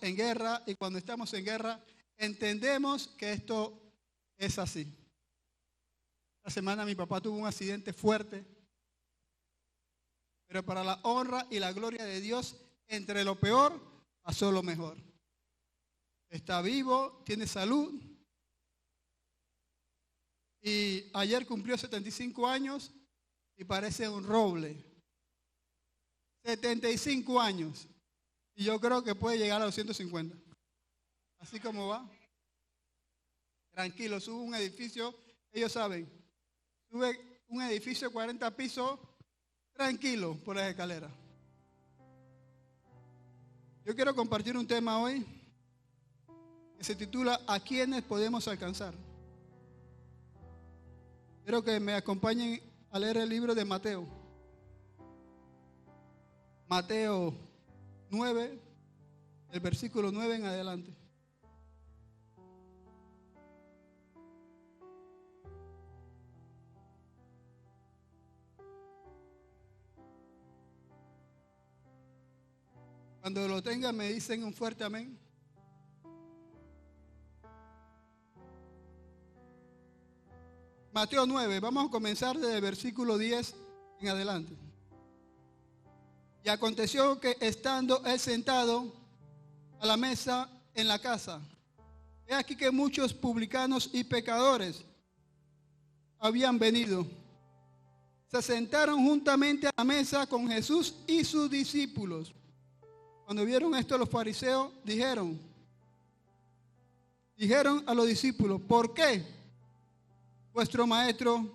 en guerra y cuando estamos en guerra entendemos que esto es así. La semana mi papá tuvo un accidente fuerte, pero para la honra y la gloria de Dios, entre lo peor pasó lo mejor. Está vivo, tiene salud y ayer cumplió 75 años y parece un roble. 75 años. Y yo creo que puede llegar a los 150. Así como va. Tranquilo, sube un edificio, ellos saben. Sube un edificio de 40 pisos, tranquilo, por las escaleras. Yo quiero compartir un tema hoy que se titula ¿A quiénes podemos alcanzar? Quiero que me acompañen a leer el libro de Mateo. Mateo 9, el versículo 9 en adelante. Cuando lo tengan me dicen un fuerte amén. Mateo 9, vamos a comenzar desde el versículo 10 en adelante. Y aconteció que estando él sentado a la mesa en la casa, he aquí que muchos publicanos y pecadores habían venido. Se sentaron juntamente a la mesa con Jesús y sus discípulos. Cuando vieron esto los fariseos dijeron a los discípulos, ¿por qué vuestro maestro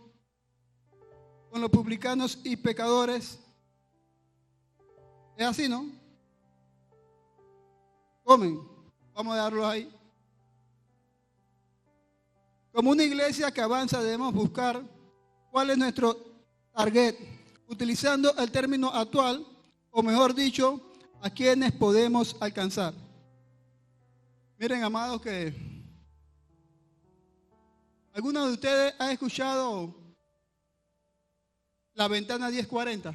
con los publicanos y pecadores? Es así, ¿no? Comen. Vamos a darlos ahí. Como una iglesia que avanza debemos buscar cuál es nuestro target, utilizando el término actual, o mejor dicho, a quienes podemos alcanzar. Miren, amados, que ¿alguno de ustedes ha escuchado la ventana 1040?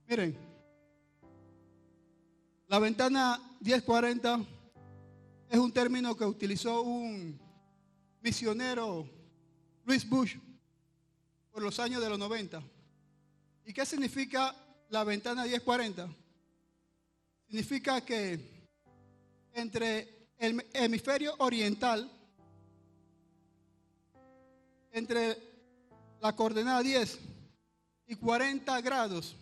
Miren, la ventana 1040 es un término que utilizó un misionero, Louis Bush, por los años de los 90. ¿Y qué significa la ventana 1040? Significa que entre el hemisferio oriental, entre la coordenada 10 y 40 grados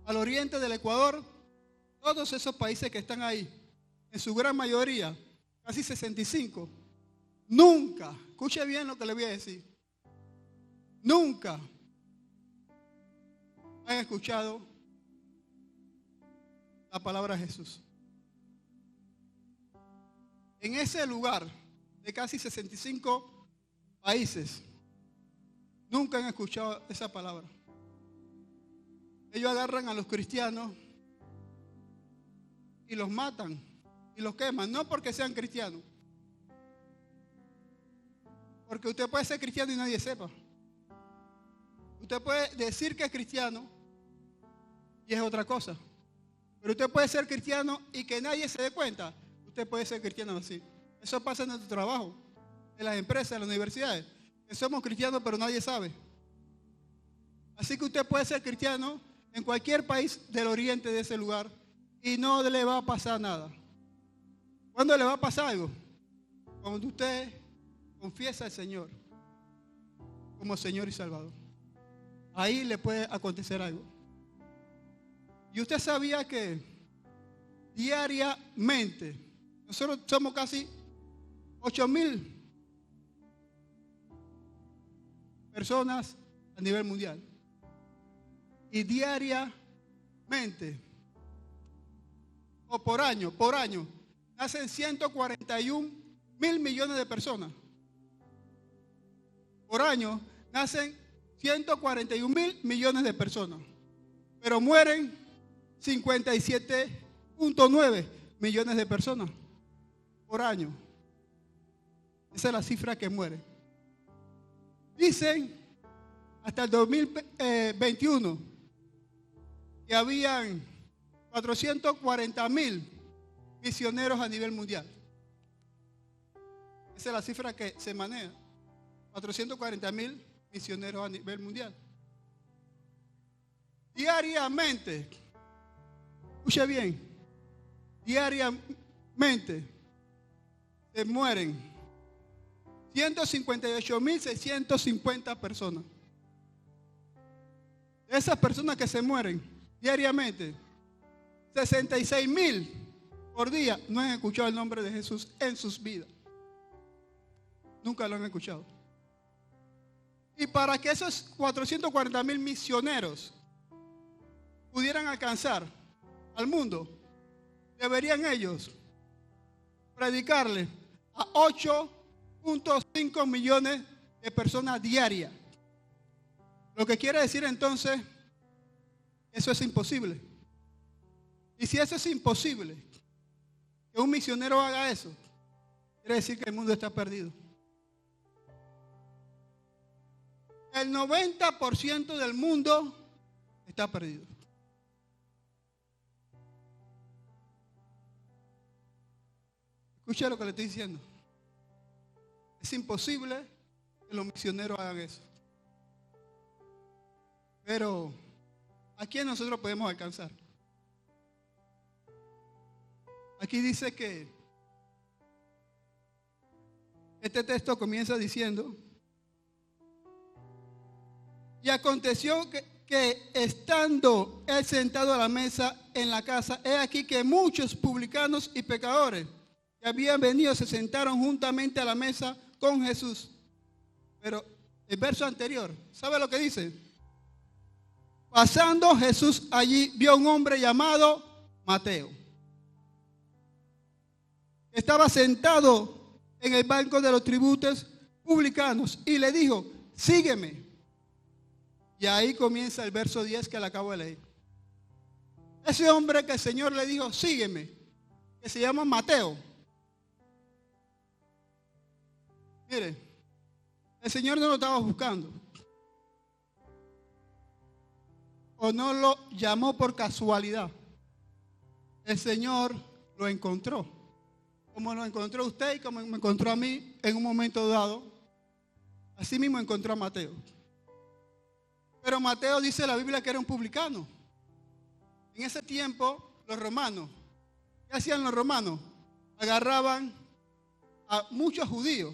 al oriente del Ecuador, todos esos países que están ahí, en su gran mayoría, casi 65, nunca, escuche bien lo que le voy a decir, nunca han escuchado la palabra Jesús. En ese lugar de casi 65 países, nunca han escuchado esa palabra. Ellos agarran a los cristianos y los matan y los queman, no porque sean cristianos, porque usted puede ser cristiano y nadie sepa. Usted puede decir que es cristiano y es otra cosa, pero usted puede ser cristiano y que nadie se dé cuenta. Usted puede ser cristiano así. Eso pasa en nuestro trabajo, en las empresas, en las universidades, que somos cristianos pero nadie sabe. Así que usted puede ser cristiano en cualquier país del oriente de ese lugar y no le va a pasar nada. ¿Cuándo le va a pasar algo? Cuando usted confiesa al Señor como Señor y Salvador. Ahí le puede acontecer algo. Y usted sabía que diariamente, nosotros somos casi 8,000 personas a nivel mundial. Y diariamente, o por año, nacen 141,000 millones de personas. Por año nacen 141,000 millones de personas. Pero mueren 57,9 millones de personas por año. Esa es la cifra que muere. Dicen hasta el 2021 que habían 440,000 misioneros a nivel mundial. Esa es la cifra que se maneja. 440,000 misioneros a nivel mundial. Diariamente, escuche bien, diariamente se mueren 158,650 personas. De esas personas que se mueren diariamente, 66,000 por día no han escuchado el nombre de Jesús en sus vidas. Nunca lo han escuchado. Y para que esos 440,000 misioneros pudieran alcanzar al mundo, deberían ellos predicarle a 8.5 millones de personas diarias. Lo que quiere decir entonces, eso es imposible. Y si eso es imposible, que un misionero haga eso, quiere decir que el mundo está perdido. El 90% del mundo está perdido. Escucha lo que le estoy diciendo. Es imposible que los misioneros hagan eso. Pero ¿a quién nosotros podemos alcanzar? Aquí dice que este texto comienza diciendo: y aconteció que estando él sentado a la mesa en la casa, he aquí que muchos publicanos y pecadores que habían venido se sentaron juntamente a la mesa con Jesús. Pero el verso anterior, ¿sabe lo que dice? Pasando Jesús allí, vio a un hombre llamado Mateo. Estaba sentado en el banco de los tributos publicanos y le dijo: sígueme. Y ahí comienza el verso 10 que le acabo de leer. Ese hombre que el Señor le dijo: sígueme, que se llama Mateo. Mire, el Señor no lo estaba buscando. O no lo llamó por casualidad. El Señor lo encontró. Como lo encontró usted y como me encontró a mí en un momento dado, así mismo encontró a Mateo. Pero Mateo, dice la Biblia, que era un publicano. En ese tiempo, los romanos, ¿qué hacían los romanos? Agarraban a muchos judíos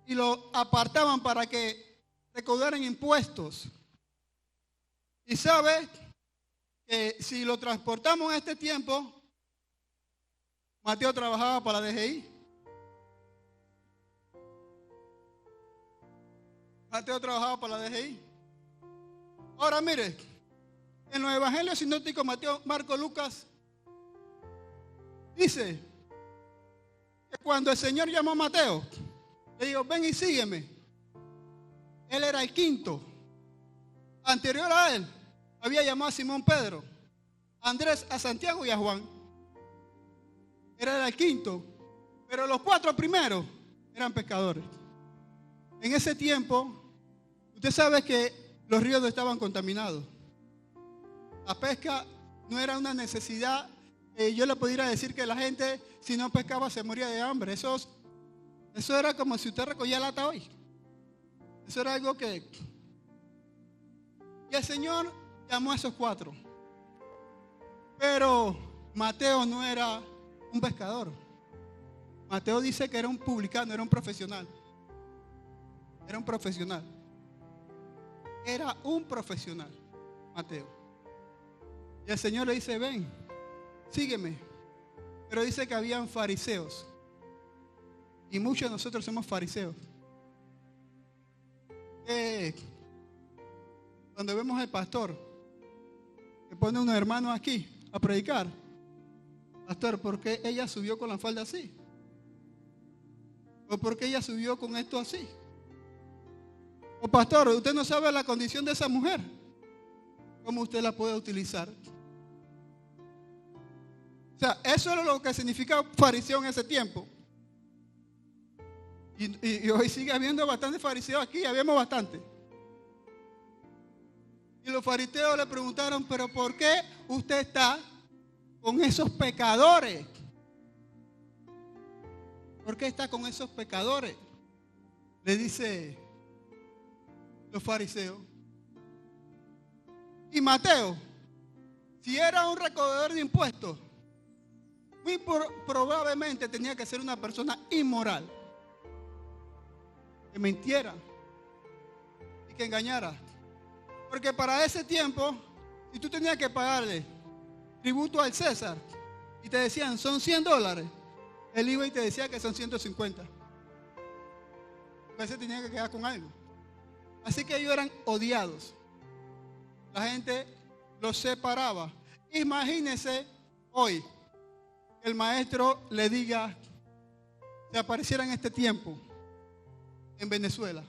y los apartaban para que recaudaran impuestos. Y sabe que si lo transportamos a este tiempo, Mateo trabajaba para la DGI. Mateo trabajaba para la DGI. Ahora mire, en los evangelios sinópticos, Mateo, Marcos, Lucas, dice que cuando el Señor llamó a Mateo, le dijo: ven y sígueme. Él era el quinto. Anterior a él, había llamado a Simón Pedro, a Andrés, a Santiago y a Juan. Era el quinto. Pero los 4 primeros eran pescadores. En ese tiempo, usted sabe que los ríos no estaban contaminados. La pesca no era una necesidad. Yo le pudiera decir que la gente, si no pescaba, se moría de hambre. Eso era como si usted recogía lata hoy. Eso era algo que... Y el Señor llamó a esos 4. Pero Mateo no era un pescador. Mateo dice que era un publicano, era un profesional. Era un profesional. Era un profesional, Mateo. Y el Señor le dice: ven, sígueme. Pero dice que habían fariseos. Y muchos de nosotros somos fariseos. Cuando vemos al pastor que pone a unos hermanos aquí a predicar: pastor, ¿por qué ella subió con la falda así? ¿O por qué ella subió con esto así? O pastor, usted no sabe la condición de esa mujer. ¿Cómo usted la puede utilizar? O sea, eso era lo que significaba fariseo en ese tiempo. Y hoy sigue habiendo bastantes fariseos aquí, habíamos bastante. Y los fariseos le preguntaron: ¿pero por qué usted está con esos pecadores? ¿Por qué está con esos pecadores? Le dice los fariseos. Y Mateo, si era un recaudador de impuestos, muy probablemente tenía que ser una persona inmoral, que mintiera y que engañara. Porque para ese tiempo, si tú tenías que pagarle tributo al César y te decían son $100, él iba y te decía que son 150. A veces tenía que quedar con algo. Así que ellos eran odiados. La gente los separaba. Imagínense hoy que el maestro le diga, se apareciera en este tiempo en Venezuela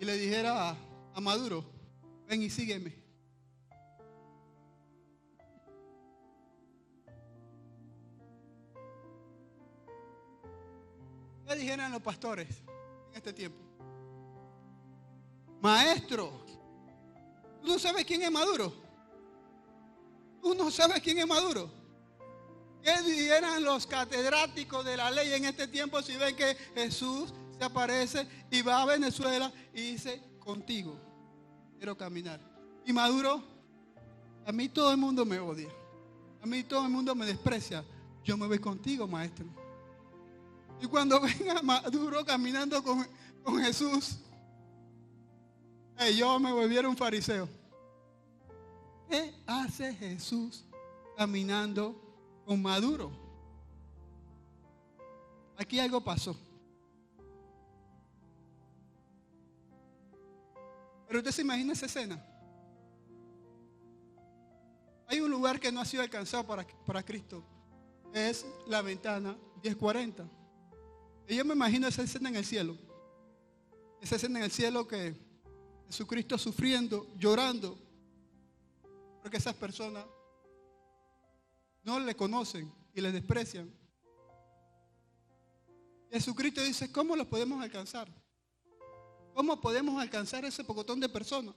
y le dijera a Maduro, ven y sígueme. ¿Qué dijeran los pastores en este tiempo? Maestro, ¿tú no sabes quién es Maduro? ¿Tú no sabes quién es Maduro? ¿Qué dijeran los catedráticos de la ley en este tiempo si ven que Jesús se aparece y va a Venezuela y dice, contigo quiero caminar? Y Maduro, a mí todo el mundo me odia, a mí todo el mundo me desprecia, yo me voy contigo, maestro. Y cuando venga Maduro caminando con Jesús, yo me volviera un fariseo. ¿Qué hace Jesús caminando con Maduro? Aquí algo pasó. Pero usted se imagina esa escena. Hay un lugar que no ha sido alcanzado para Cristo. Es la ventana 1040. Y yo me imagino esa escena en el cielo. Esa escena en el cielo que Jesucristo sufriendo, llorando, porque esas personas no le conocen y le desprecian. Jesucristo dice, ¿cómo los podemos alcanzar? ¿Cómo podemos alcanzar ese pocotón de personas?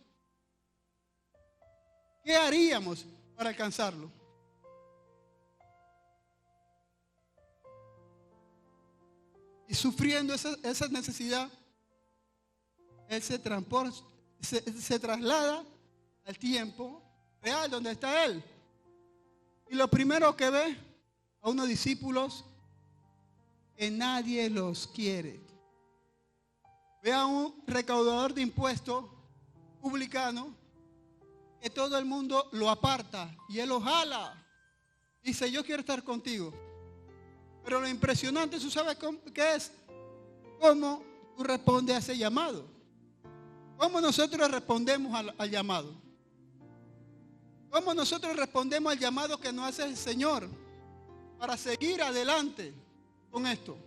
¿Qué haríamos para alcanzarlo? Y sufriendo esa necesidad, Él se traslada al tiempo real donde está Él. Y lo primero que ve a unos discípulos que nadie los quiere. Ve a un recaudador de impuestos publicano que todo el mundo lo aparta y Él lo jala. Dice, yo quiero estar contigo. Pero lo impresionante, ¿tú sabes qué es? ¿Cómo tú respondes a ese llamado? ¿Cómo nosotros respondemos al llamado? ¿Cómo nosotros respondemos al llamado que nos hace el Señor para seguir adelante con esto?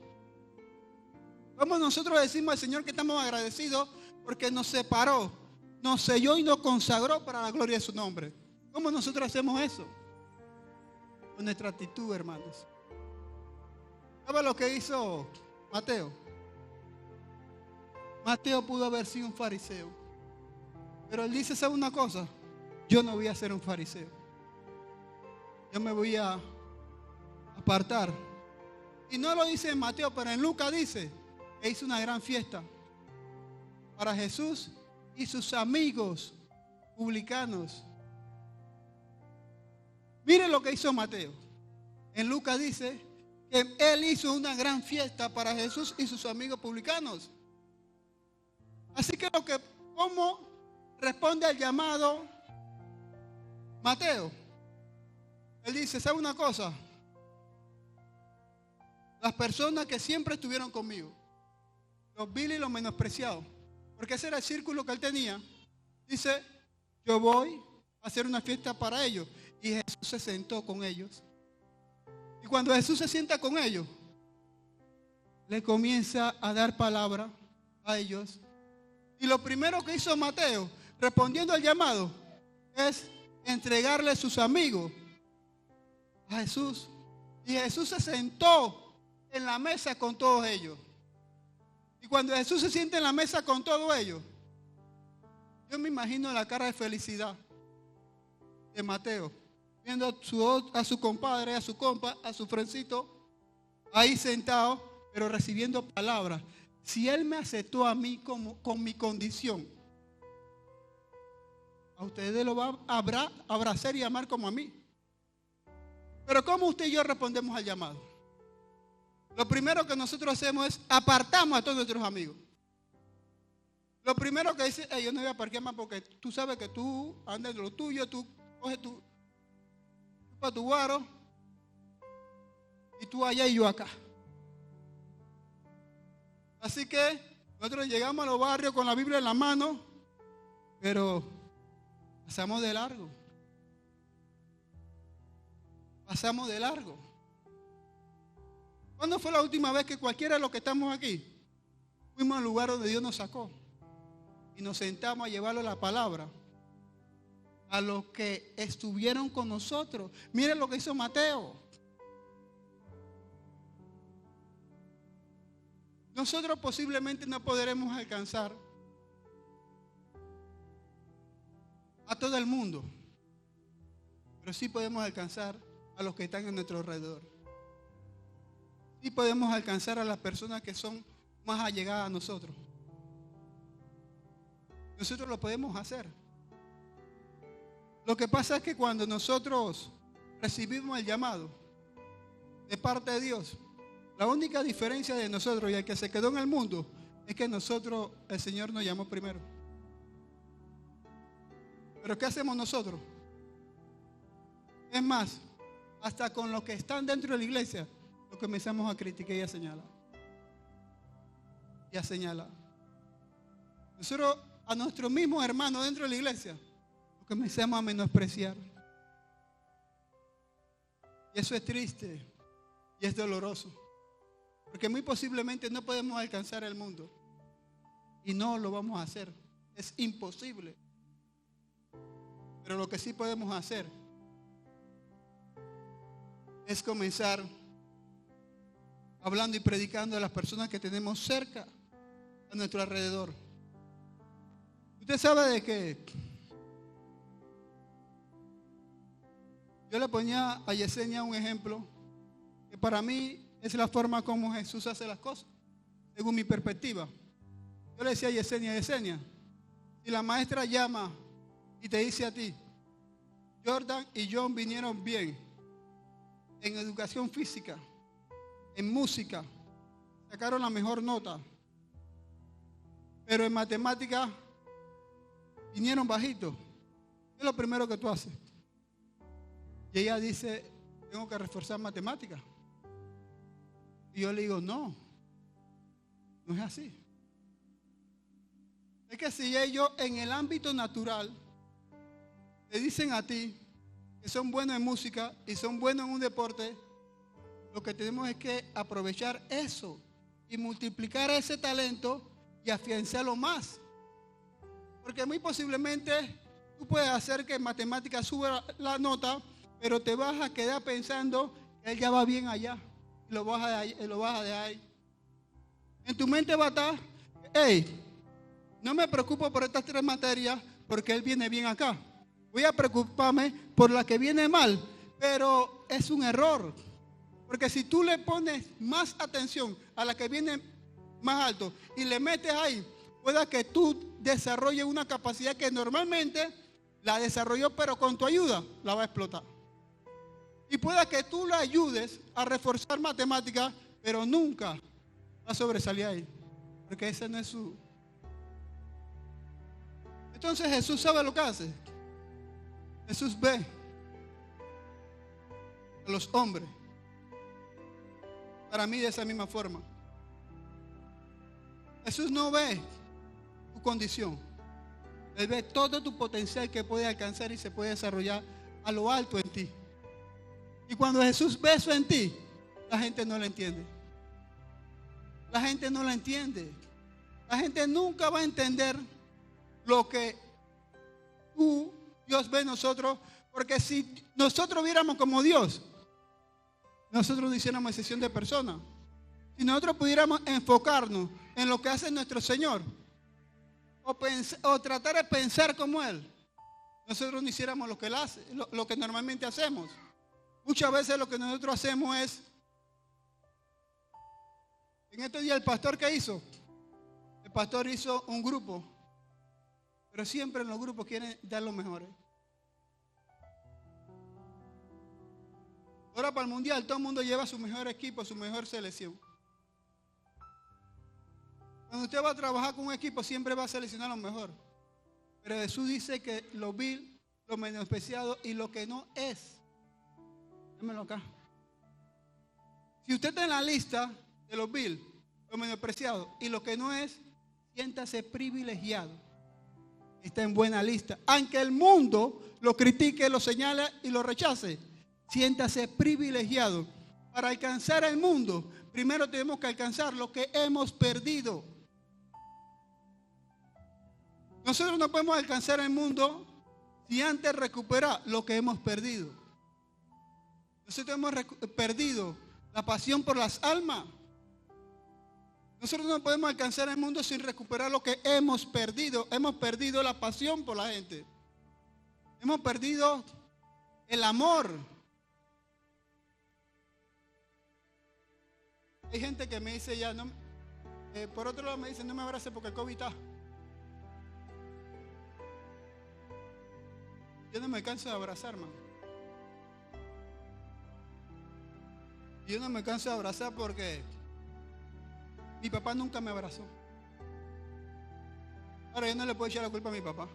¿Cómo nosotros decimos al Señor que estamos agradecidos porque nos separó, nos selló y nos consagró para la gloria de su nombre? ¿Cómo nosotros hacemos eso? Con nuestra actitud, hermanos. ¿Sabe lo que hizo Mateo? Mateo pudo haber sido un fariseo. Pero él dice, ¿sabe una cosa? Yo no voy a ser un fariseo. Yo me voy a apartar. Y no lo dice en Mateo, pero en Lucas dice que hizo una gran fiesta para Jesús y sus amigos publicanos. Mire lo que hizo Mateo. En Lucas dice que él hizo una gran fiesta para Jesús y sus amigos publicanos. Así que ¿cómo responde al llamado Mateo? Él dice, ¿sabe una cosa? Las personas que siempre estuvieron conmigo, los viles y los menospreciados, porque ese era el círculo que él tenía, dice, yo voy a hacer una fiesta para ellos. Y Jesús se sentó con ellos. Y cuando Jesús se sienta con ellos, le comienza a dar palabra a ellos. Y lo primero que hizo Mateo, respondiendo al llamado, es entregarle a sus amigos a Jesús. Y Jesús se sentó en la mesa con todos ellos. Y cuando Jesús se siente en la mesa con todos ellos, yo me imagino la cara de felicidad de Mateo, viendo a su compadre, a su compa, a su frencito, ahí sentado, pero recibiendo palabras. Si Él me aceptó a mí con mi condición, a ustedes lo va a abrazar y amar como a mí. Pero ¿cómo usted y yo respondemos al llamado? Lo primero que nosotros hacemos es apartamos a todos nuestros amigos. Lo primero que dice, yo no voy a parquear más porque tú sabes que tú andas de lo tuyo, tú coges para tu guaro y tú allá y yo acá. Así que nosotros llegamos a los barrios con la Biblia en la mano, pero pasamos de largo. Pasamos de largo. ¿Cuándo fue la última vez que cualquiera de los que estamos aquí fuimos al lugar donde Dios nos sacó y nos sentamos a llevarle la palabra a los que estuvieron con nosotros? Miren lo que hizo Mateo. Nosotros posiblemente no podremos alcanzar a todo el mundo, pero sí podemos alcanzar a los que están en nuestro alrededor. Sí podemos alcanzar a las personas que son más allegadas a nosotros. Nosotros lo podemos hacer. Lo que pasa es que cuando nosotros recibimos el llamado de parte de Dios, la única diferencia de nosotros y el que se quedó en el mundo es que nosotros, el Señor nos llamó primero. Pero ¿qué hacemos nosotros? Es más, hasta con los que están dentro de la iglesia, lo comenzamos a criticar y a señalar. Y a señalar. Nosotros a nuestros mismos hermanos dentro de la iglesia, lo comenzamos a menospreciar. Y eso es triste y es doloroso. Porque muy posiblemente no podemos alcanzar el mundo. Y no lo vamos a hacer. Es imposible. Pero lo que sí podemos hacer es comenzar hablando y predicando a las personas que tenemos cerca, a nuestro alrededor. Usted sabe de que yo le ponía a Yesenia un ejemplo que para mí es la forma como Jesús hace las cosas, según mi perspectiva. Yo le decía a Yesenia, si la maestra llama y te dice a ti, Jordan y John vinieron bien en educación física, en música, sacaron la mejor nota, pero en matemática vinieron bajitos, ¿qué es lo primero que tú haces? Y ella dice, tengo que reforzar matemáticas. Y yo le digo, no es así. Es que si ellos en el ámbito natural te dicen a ti que son buenos en música y son buenos en un deporte, lo que tenemos es que aprovechar eso y multiplicar ese talento y afianzarlo más. Porque muy posiblemente tú puedes hacer que en matemáticas suba la nota, pero te vas a quedar pensando que él ya va bien allá. Y lo baja de ahí. En tu mente va a estar, no me preocupo por estas 3 materias porque él viene bien acá. Voy a preocuparme por la que viene mal, pero es un error. Porque si tú le pones más atención a la que viene más alto y le metes ahí, pueda que tú desarrolles una capacidad que normalmente la desarrolló, pero con tu ayuda la va a explotar. Y pueda que tú la ayudes a reforzar matemáticas, pero nunca va a sobresalir ahí. Porque ese no es su... Entonces Jesús sabe lo que hace. Jesús ve a los hombres. Para mí de esa misma forma. Jesús no ve tu condición. Él ve todo tu potencial que puede alcanzar y se puede desarrollar a lo alto en ti. Y cuando Jesús ve eso en ti, la gente no lo entiende. La gente no lo entiende. La gente nunca va a entender lo que Dios ve en nosotros. Porque si nosotros viéramos como Dios, nosotros no hiciéramos excepción de personas. Si nosotros pudiéramos enfocarnos en lo que hace nuestro Señor, o tratar de pensar como Él, nosotros no hiciéramos lo que Él hace, lo que normalmente hacemos. Muchas veces lo que nosotros hacemos es En estos días el pastor, ¿qué hizo? El pastor hizo un grupo, pero siempre en los grupos quieren dar lo mejor. Ahora para el mundial todo el mundo lleva su mejor equipo, su mejor selección. Cuando usted va a trabajar con un equipo siempre va a seleccionar lo mejor. Pero Jesús dice que lo vil, lo menospreciado y lo que no es. Démelo acá. Si usted está en la lista de los vil, lo menospreciado y lo que no es, siéntase privilegiado. Está en buena lista. Aunque el mundo lo critique, lo señale y lo rechace, siéntase privilegiado. Para alcanzar el mundo, primero tenemos que alcanzar lo que hemos perdido. Nosotros no podemos alcanzar el mundo si antes recuperar lo que hemos perdido. Nosotros hemos perdido la pasión por las almas. Nosotros no podemos alcanzar el mundo sin recuperar lo que hemos perdido. Hemos perdido la pasión por la gente. Hemos perdido el amor. Hay gente que me dice ya, no, por otro lado me dicen, no me abrace porque el COVID está. Yo no me canso de abrazar, hermano. Yo no me canso de abrazar porque mi papá nunca me abrazó. Ahora yo no le puedo echar la culpa a mi papá.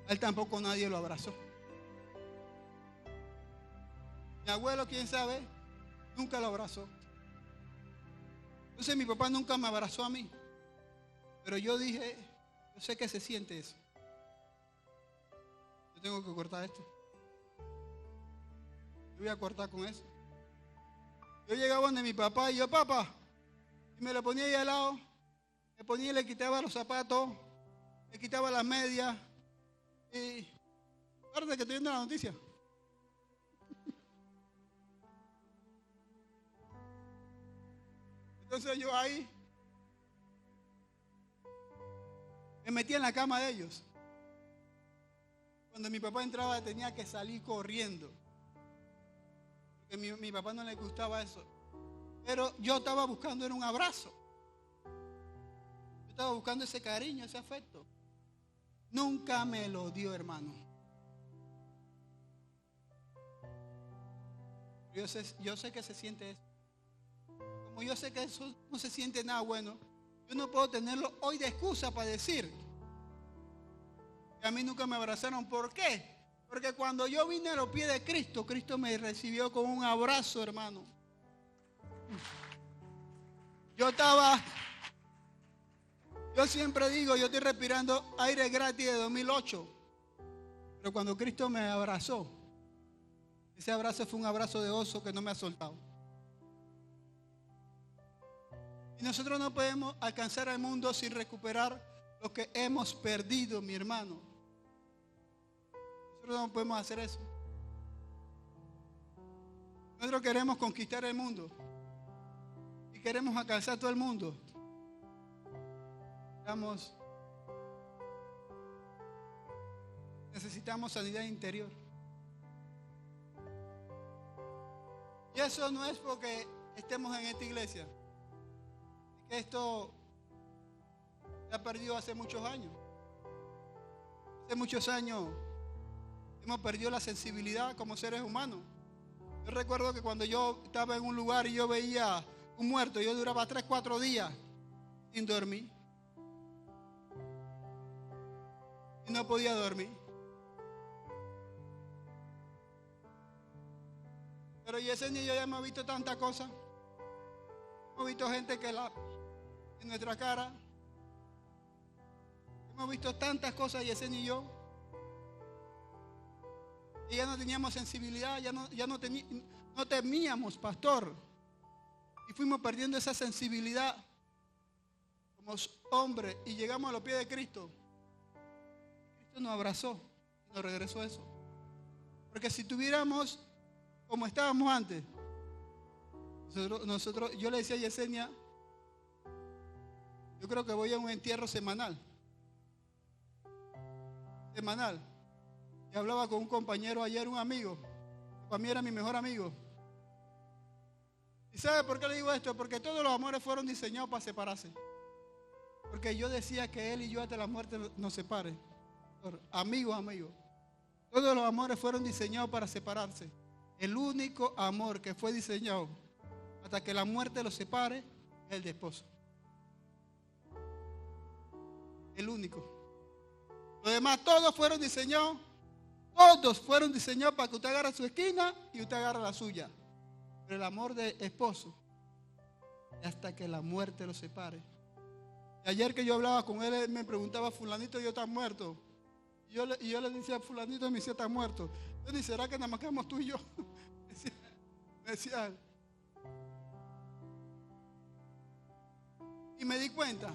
A él tampoco nadie lo abrazó. Mi abuelo, quién sabe, nunca lo abrazó. Entonces mi papá nunca me abrazó a mí. Pero yo dije, yo sé que se siente eso. Yo tengo que cortar esto. Yo voy a cortar con eso. Yo llegaba donde mi papá y yo, papá, y me lo ponía ahí al lado, me ponía y le quitaba los zapatos, le quitaba las medias, y ahora que estoy viendo la noticia. Entonces yo ahí me metía en la cama de ellos. Cuando mi papá entraba tenía que salir corriendo. Porque mi papá no le gustaba eso. Pero yo estaba buscando era un abrazo. Yo estaba buscando ese cariño, ese afecto. Nunca me lo dio, hermano. Yo sé que se siente eso. Como yo sé que eso no se siente nada bueno, yo no puedo tenerlo hoy de excusa para decir que a mí nunca me abrazaron. ¿Por qué? Porque cuando yo vine a los pies de Cristo, Cristo me recibió con un abrazo, hermano. Yo siempre digo, yo estoy respirando aire gratis de 2008. Pero cuando Cristo me abrazó, ese abrazo fue un abrazo de oso que no me ha soltado. Y nosotros no podemos alcanzar al mundo sin recuperar lo que hemos perdido, mi hermano. Nosotros no podemos hacer eso. Nosotros queremos conquistar el mundo y queremos alcanzar todo el mundo. Necesitamos sanidad interior. Y eso no es porque estemos en esta iglesia. Es que esto se ha perdido hace muchos años. Hace muchos años hemos perdido la sensibilidad como seres humanos. Yo recuerdo que cuando yo estaba en un lugar y yo veía un muerto, yo duraba 3, 4 días sin dormir. Y no podía dormir. Pero Yesenia y yo ya hemos visto tantas cosas. Hemos visto gente que en nuestra cara. Hemos visto tantas cosas, Yesenia y yo. Y ya no teníamos sensibilidad, ya no temíamos, pastor. Y fuimos perdiendo esa sensibilidad como hombres y llegamos a los pies de Cristo. Cristo nos abrazó y nos regresó eso. Porque si tuviéramos como estábamos antes, yo le decía a Yesenia, yo creo que voy a un entierro semanal. Y hablaba con un compañero ayer, un amigo, que para mí era mi mejor amigo. ¿Y sabe por qué le digo esto? Porque todos los amores fueron diseñados para separarse. Porque yo decía que él y yo hasta la muerte nos separe. Amigos, amigos. Todos los amores fueron diseñados para separarse. El único amor que fue diseñado hasta que la muerte los separe es el de esposo. El único. Los demás todos fueron diseñados para que usted agarre su esquina y usted agarre la suya. Pero el amor de esposo es hasta que la muerte los separe. Y ayer que yo hablaba con él me preguntaba, fulanito, ¿yo está muerto? Y yo le decía, fulanito, me decía, está muerto. Yo ni será que nada más quedamos tú y yo. Me decía. Y me di cuenta,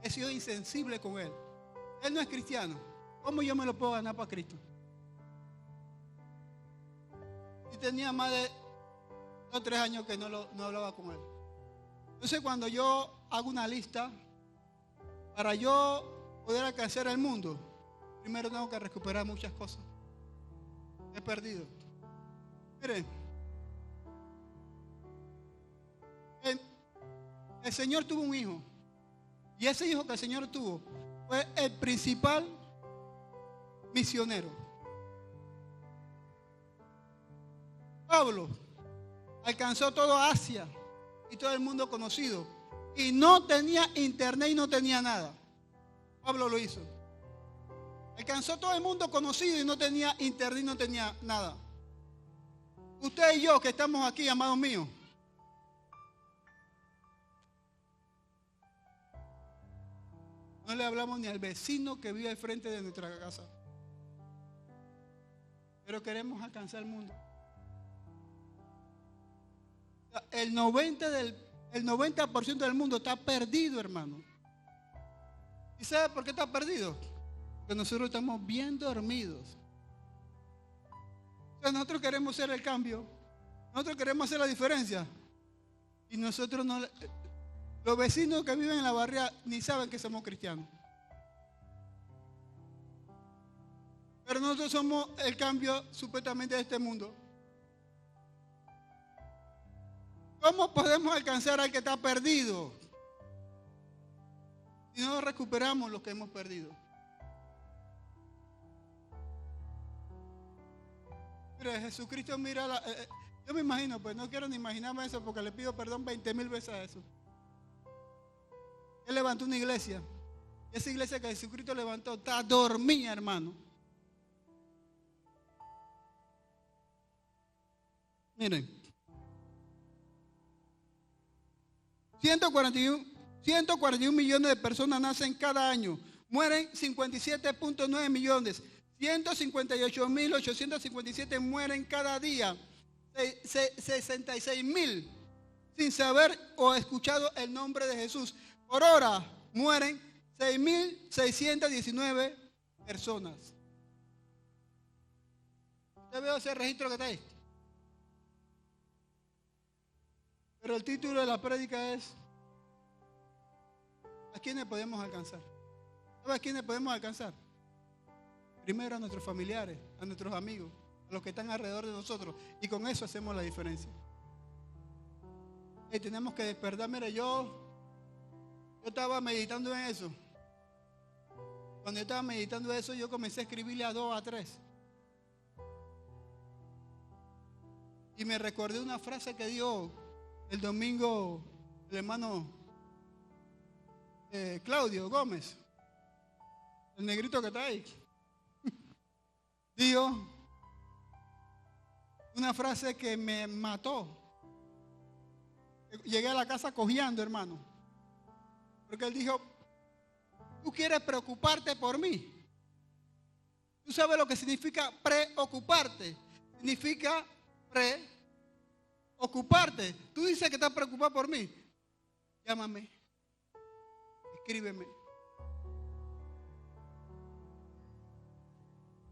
he sido insensible con él. Él no es cristiano. ¿Cómo yo me lo puedo ganar para Cristo? Y tenía más de 2 o 3 años que no hablaba con él. Entonces cuando yo hago una lista, para yo poder alcanzar el mundo, primero tengo que recuperar muchas cosas. He perdido. Miren, el Señor tuvo un hijo. Y ese hijo que el Señor tuvo fue el principal misionero. Pablo alcanzó toda Asia y todo el mundo conocido. Y no tenía internet y no tenía nada. Pablo lo hizo. Alcanzó todo el mundo conocido y no tenía internet y no tenía nada. Usted y yo que estamos aquí, amados míos, no le hablamos ni al vecino que vive al frente de nuestra casa. Pero queremos alcanzar el mundo. El 90% del mundo está perdido, hermano. ¿Y sabe por qué está perdido? Porque nosotros estamos bien dormidos. O sea, nosotros queremos hacer el cambio. Nosotros queremos hacer la diferencia. Y nosotros no... Los vecinos que viven en la barriada ni saben que somos cristianos. Pero nosotros somos el cambio supuestamente de este mundo. ¿Cómo podemos alcanzar al que está perdido si no recuperamos lo que hemos perdido? Mire, Jesucristo mira yo me imagino, pues no quiero ni imaginarme eso porque le pido perdón 20,000 veces a eso. Él levantó una iglesia. Y esa iglesia que Jesucristo levantó está dormida, hermano. Miren. 141 millones de personas nacen cada año. Mueren 57.9 millones. 158.857 mueren cada día. 66,000 sin saber o escuchado el nombre de Jesús. Por hora mueren 6.619 personas. ¿Usted ve ese registro que está ahí? Pero el título de la prédica es ¿a quiénes podemos alcanzar? ¿Sabe a quiénes podemos alcanzar? Primero a nuestros familiares, a nuestros amigos, a los que están alrededor de nosotros. Y con eso hacemos la diferencia. Y tenemos que despertar. Mire, yo estaba meditando en eso. Cuando yo estaba meditando eso, yo comencé a escribirle a 2 a 3. Y me recordé una frase que dio el domingo el hermano Claudio Gómez, el negrito que está ahí. Dijo una frase que me mató. Llegué a la casa cojeando, hermano. Porque él dijo, ¿tú quieres preocuparte por mí? ¿Tú sabes lo que significa preocuparte? Significa preocuparte. Tú dices que estás preocupado por mí. Llámame. Escríbeme.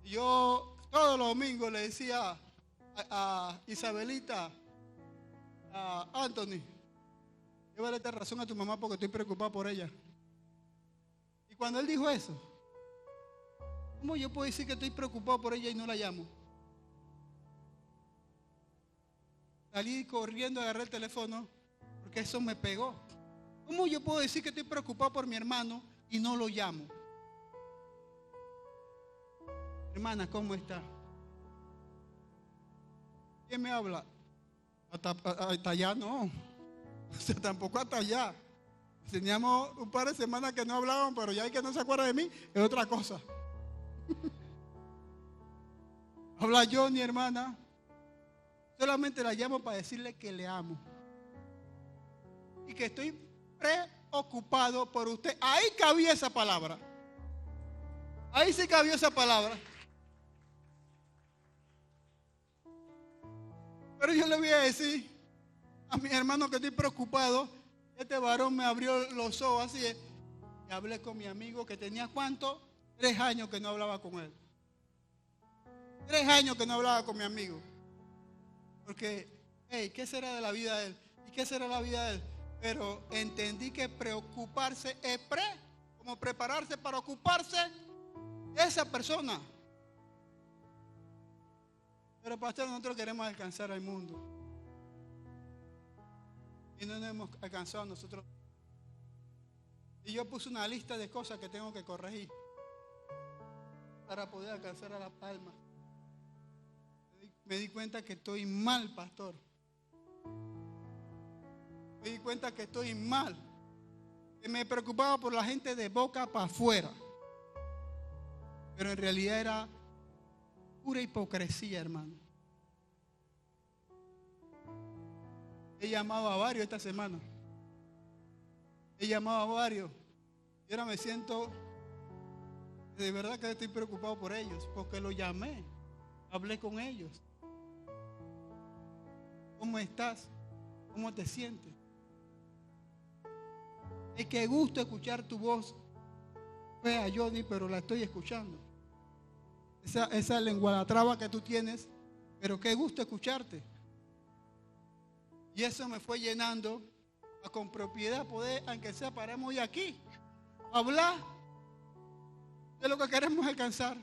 Y yo todos los domingos le decía a Isabelita, a Anthony, llévale esta razón a tu mamá porque estoy preocupado por ella. Y cuando él dijo eso, ¿cómo yo puedo decir que estoy preocupado por ella y no la llamo? Salí corriendo, agarré el teléfono, porque eso me pegó. ¿Cómo yo puedo decir que estoy preocupado por mi hermano y no lo llamo? Hermana, ¿cómo está? ¿Quién me habla? Hasta allá no. O sea, tampoco hasta allá. Teníamos un par de semanas que no hablaban, pero ya hay que no se acuerda de mí, es otra cosa. Habla yo, mi hermana. Solamente la llamo para decirle que le amo. Y que estoy preocupado por usted. Ahí cabía esa palabra. Ahí sí cabía esa palabra. Pero yo le voy a decir a mi hermano que estoy preocupado. Este varón me abrió los ojos así. Y hablé con mi amigo que tenía ¿cuánto? 3 años que no hablaba con él. 3 años que no hablaba con mi amigo. Porque, hey, ¿qué será de la vida de él? ¿Y qué será la vida de él? Pero entendí que preocuparse es como prepararse para ocuparse de esa persona. Pero pastor, nosotros queremos alcanzar al mundo. Y no nos hemos alcanzado nosotros. Y yo puse una lista de cosas que tengo que corregir para poder alcanzar a las almas. Me di cuenta que estoy mal, pastor. Me di cuenta que estoy mal. Que me preocupaba por la gente de boca para afuera. Pero en realidad era pura hipocresía, hermano. He llamado a varios esta semana. He llamado a varios. Y ahora me siento, de verdad que estoy preocupado por ellos. Porque los llamé. Hablé con ellos. ¿Cómo estás? ¿Cómo te sientes? Es que gusto escuchar tu voz. Fea, Johnny, pero la estoy escuchando. Esa lengualatraba que tú tienes, pero qué gusto escucharte. Y eso me fue llenando a con propiedad poder, aunque sea paremos hoy aquí, hablar de lo que queremos alcanzar.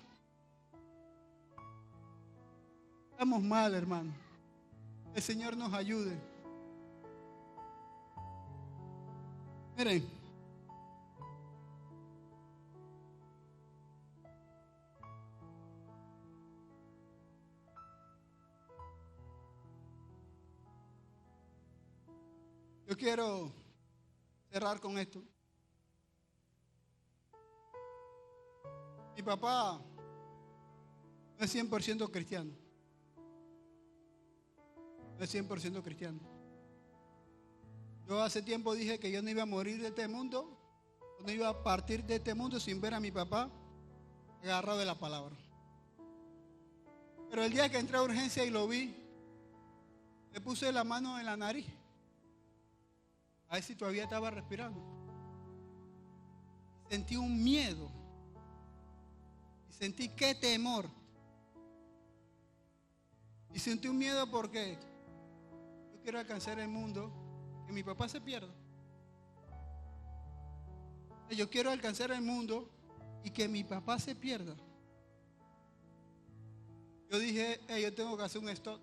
Estamos mal, hermano. El Señor nos ayude. Miren. Yo quiero cerrar con esto. Mi papá no es 100% cristiano. No es 100% cristiano. Yo hace tiempo dije que yo no iba a morir de este mundo, no iba a partir de este mundo sin ver a mi papá agarrado de la palabra. Pero el día que entré a urgencia y lo vi, le puse la mano en la nariz. A ver si todavía estaba respirando. Sentí un miedo. Y sentí qué temor. Y sentí un miedo porque yo quiero alcanzar el mundo, que mi papá se pierda. Yo quiero alcanzar el mundo y que mi papá se pierda. Yo dije, yo tengo que hacer un stop.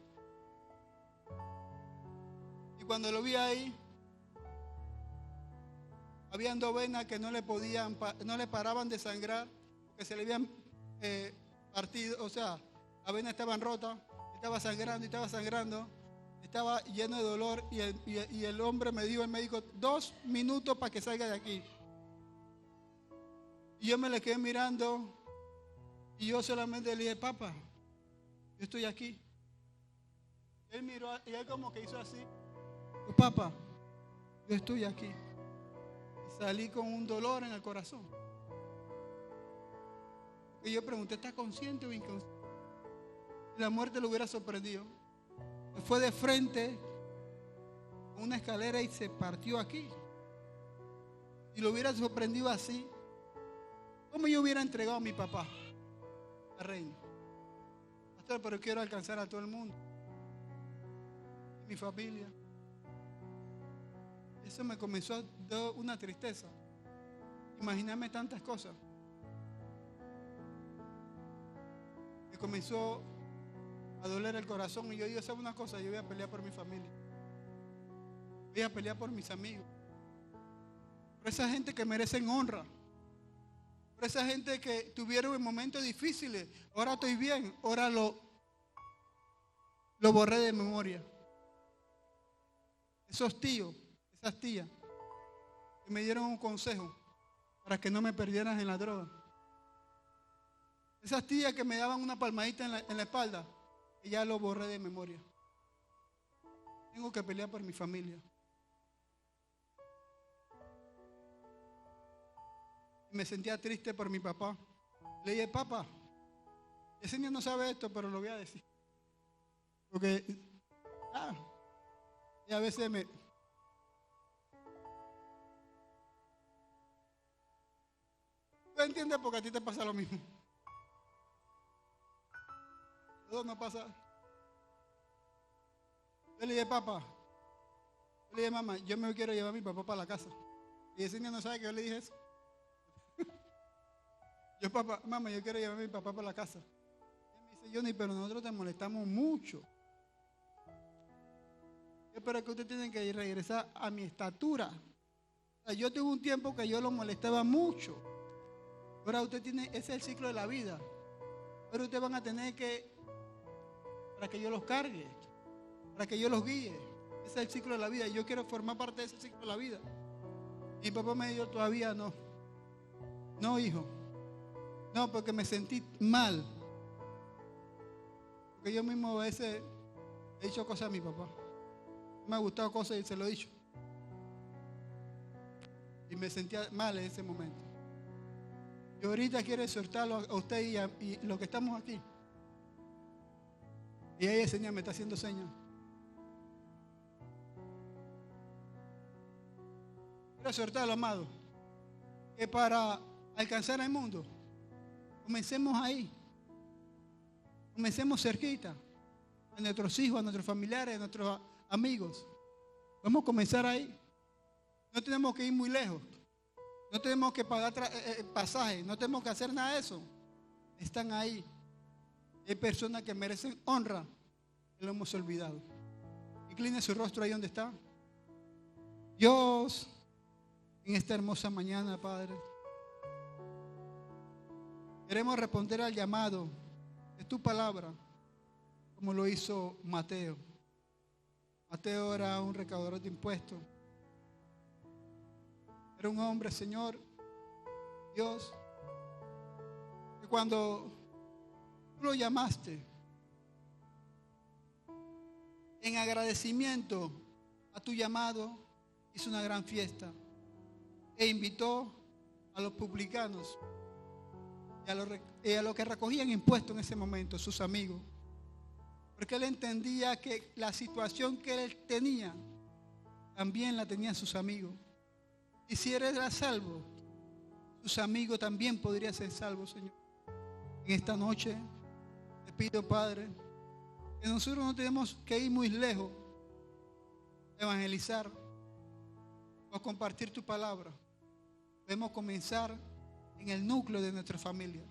Y cuando lo vi ahí, habían 2 venas que no le paraban de sangrar, porque se le habían partido, o sea, las venas estaban rotas, estaba sangrando y estaba sangrando, estaba lleno de dolor y el hombre me dijo, el médico, 2 minutos para que salga de aquí. Y yo me le quedé mirando y yo solamente le dije, papá, yo estoy aquí. Él miró y él como que hizo así, papá, yo estoy aquí. Salí con un dolor en el corazón. Y yo pregunté, ¿está consciente o inconsciente? Y la muerte lo hubiera sorprendido. Fue de frente a una escalera y se partió aquí. Y lo hubiera sorprendido así. ¿Cómo yo hubiera entregado a mi papá al reino? Pastor, pero quiero alcanzar a todo el mundo. Y mi familia. Eso me comenzó a dar una tristeza. Imaginarme tantas cosas. Me comenzó a doler el corazón. Y yo digo, ¿sabes una cosa? Yo voy a pelear por mi familia. Voy a pelear por mis amigos. Por esa gente que merecen honra. Por esa gente que tuvieron en momentos difíciles. Ahora estoy bien. Ahora lo borré de memoria. Esos tíos, esas tías, que me dieron un consejo para que no me perdieran en la droga. Esas tías que me daban una palmadita en la espalda, que ya lo borré de memoria. Tengo que pelear por mi familia. Y me sentía triste por mi papá. Le dije, papá, ese niño no sabe esto, pero lo voy a decir. Porque, y a veces me... ¿Tú entiendes? Porque a ti te pasa lo mismo. Todo no pasa. Yo le dije, papá, yo le dije, mamá, yo me quiero llevar a mi papá para la casa. Y ese niño no sabe que yo le dije eso. Yo, papá, mamá, yo quiero llevar a mi papá para la casa. Y me dice, Johnny, pero nosotros te molestamos mucho. Yo, pero es que usted tiene que regresar a mi estatura. O sea, yo tuve un tiempo que yo lo molestaba mucho. Ahora usted tiene, ese es el ciclo de la vida. Pero ustedes van a tener que, para que yo los cargue, para que yo los guíe. Ese es el ciclo de la vida. Y yo quiero formar parte de ese ciclo de la vida. Y mi papá me dijo, todavía no. No, hijo. No, porque me sentí mal. Porque yo mismo a veces he dicho cosas a mi papá. Me ha gustado cosas y se lo he dicho. Y me sentía mal en ese momento. Y ahorita quiero exhortarlo a usted y los que estamos aquí. Y ella, señor, me está haciendo señas. Quiero exhortarlo, amado, que para alcanzar el mundo, comencemos ahí. Comencemos cerquita. A nuestros hijos, a nuestros familiares, a nuestros amigos. Vamos a comenzar ahí. No tenemos que ir muy lejos. No tenemos que pagar pasaje. No tenemos que hacer nada de eso. Están ahí. Hay personas que merecen honra. Que lo hemos olvidado. Incline su rostro ahí donde está. Dios, en esta hermosa mañana, Padre, queremos responder al llamado de tu palabra, como lo hizo Mateo. Mateo era un recaudador de impuestos. Era un hombre, Señor, Dios, que cuando tú lo llamaste, en agradecimiento a tu llamado, hizo una gran fiesta e invitó a los publicanos y a los que recogían impuestos en ese momento, sus amigos. Porque él entendía que la situación que él tenía, también la tenían sus amigos. Y si él era salvo, sus amigos también podrían ser salvos, Señor. En esta noche te pido, Padre, que nosotros no tenemos que ir muy lejos a evangelizar o a compartir tu palabra. Debemos comenzar en el núcleo de nuestra familia.